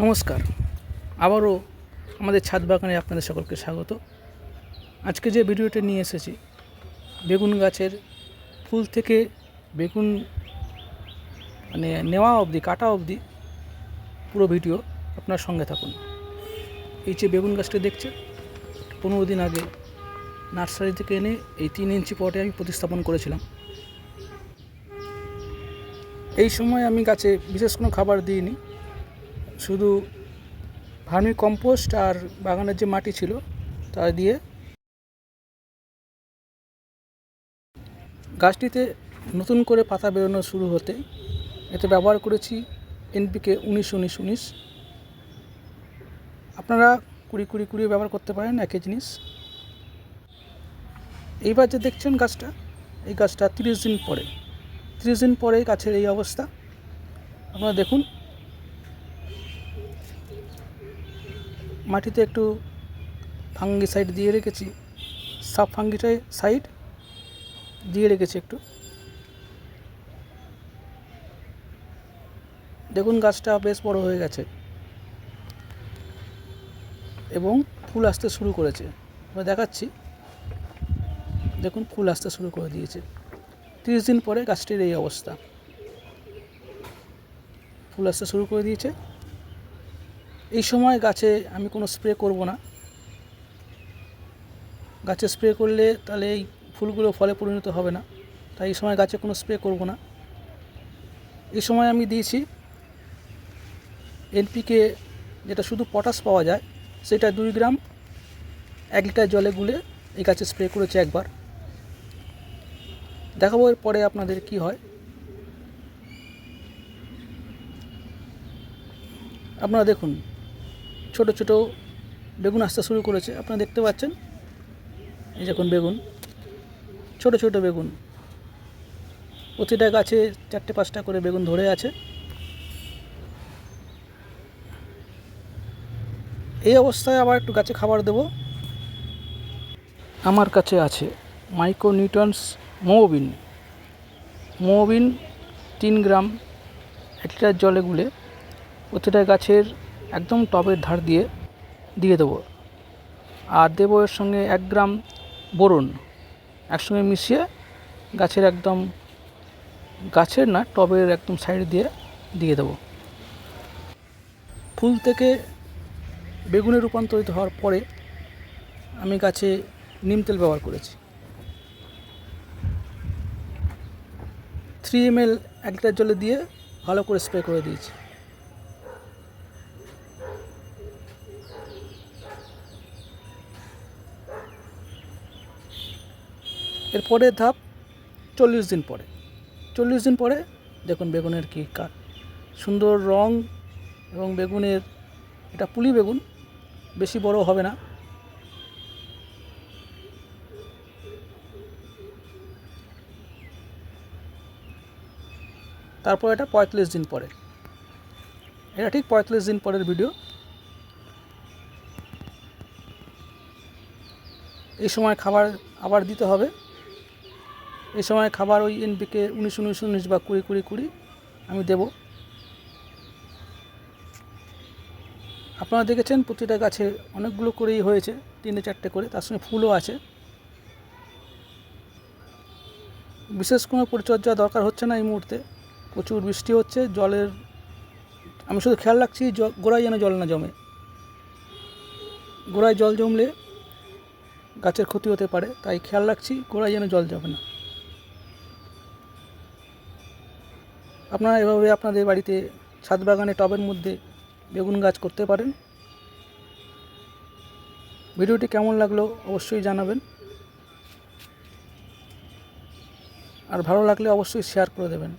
নমস্কার। আবারও আমাদের ছাদ বাগানে আপনাদের সকলকে স্বাগত। আজকে যে ভিডিওটা নিয়ে এসেছি, বেগুন গাছের ফুল থেকে বেগুন নেওয়া অবধি, কাটা অবধি পুরো ভিডিও আপনার সঙ্গে থাকুন। এই যে বেগুন গাছটা দেখছেন, 15 দিন আগে নার্সারি থেকে এনে এই 3 ইঞ্চি পটে আমি প্রতিস্থাপন করেছিলাম। এই সময় আমি গাছে বিশেষ কোনো খাবার দিইনি, শুধু ভার্মি কম্পোস্ট আর বাগানের যে মাটি ছিল তা দিয়ে গাছটিতে নতুন করে পাতা বেরোনো শুরু হতে এতে ব্যবহার করেছি NPK 19-19-19। আপনারা 20-20-20 ব্যবহার করতে পারেন, একই জিনিস। এইবার যে দেখছেন গাছটা, এই গাছটা 30 দিন পরে গাছের এই অবস্থা। আপনারা দেখুন, মাটিতে একটু ফাঙ্গিসাইড দিয়ে রেখেছি, সাব ফাঙ্গিসাইড দিয়ে রেখেছি একটু। দেখুন গাছটা বেশ বড় হয়ে গেছে এবং ফুল আসতে শুরু করেছে। এবার দেখাচ্ছি, দেখুন ফুল আসতে শুরু করে দিয়েছে। 30 দিন পরে গাছটির এই অবস্থা, ফুল আসতে শুরু করে দিয়েছে। এই সময় গাছে আমি কোনো স্প্রে করব না। গাছে স্প্রে করলে তাহলে এই ফুলগুলো ফলে পরিণত হবে না, তাই এই সময় গাছে কোনো স্প্রে করব না। এই সময় আমি দিয়েছি NPK, যেটা শুধু পটাশ পাওয়া যায়, সেটা 2 গ্রাম 1 লিটার জলে গুলে এই গাছে স্প্রে করেছে একবার। দেখাবো এর পরে আপনাদের কি হয়। আপনারা দেখুন, ছোট ছোট বেগুন আসতে শুরু করেছে, আপনারা দেখতে পাচ্ছেন। এই দেখুন বেগুন, ছোট ছোট বেগুন, প্রতিটা গাছে 4-5টা করে বেগুন ধরে আছে। এই অবস্থায় আবার একটু গাছে খাবার দেব। আমার কাছে আছে মাইক্রোনিউট্রিয়েন্টস মোবিন 3 গ্রাম 1 লিটার জলে গুলে প্রতিটা গাছের একদম টবের ধার দিয়ে দেবো। আর দেবো এর সঙ্গে 1 গ্রাম বোরন, একসঙ্গে মিশিয়ে গাছের না, টবের একদম সাইড দিয়ে দেবো। ফুল থেকে বেগুনে রূপান্তরিত হওয়ার পরে আমি গাছে নিম তেল ব্যবহার করেছি। 3 ml 1 লিটার জলে দিয়ে ভালো করে স্প্রে করে দিয়েছি। এর পরের ধাপ 40 দিন পরে দেখুন বেগুনের কি সুন্দর রং, এবং বেগুনের, এটা পুলি বেগুন, বেশি বড় হবে না। তারপর এটা 45 দিন পরে, এটা ঠিক 45 দিন পরের ভিডিও। এই সময় খাবার আবার দিতে হবে। এই সময় খাবার ওই NPK 19-19-19 বা 20-20-20 আমি দেব। আপনারা দেখেছেন প্রতিটা গাছে অনেকগুলো করেই হয়েছে, 3-4টে করে, তার সঙ্গে ফুলও আছে। বিশেষ কোনো পরিচর্যা দরকার হচ্ছে না এই মুহূর্তে, প্রচুর বৃষ্টি হচ্ছে। জলের আমি শুধু খেয়াল রাখছি গোড়ায় যেন জল না জমে। গোড়ায় জল জমলে গাছের ক্ষতি হতে পারে, তাই খেয়াল রাখছি গোড়ায় যেন জল জমে না। আপনারা এভাবে আপনাদের বাড়িতে ছাদ বাগানে টবের মধ্যে বেগুন গাছ করতে পারেন। ভিডিওটি কেমন লাগলো অবশ্যই জানাবেন, আর ভালো লাগলে অবশ্যই শেয়ার করে দেবেন।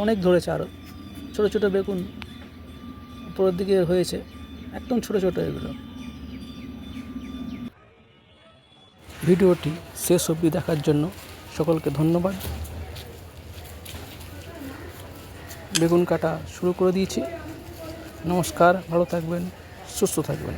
অনেক ধরেছে, আরও ছোট ছোট বেগুন উপরের দিকে হয়েছে, একদম ছোট ছোট এগুলো। ভিডিওটি শেষ অবধি দেখার জন্য সকলকে ধন্যবাদ। বেগুন কাটা শুরু করে দিয়েছি। নমস্কার, ভালো থাকবেন, সুস্থ থাকবেন।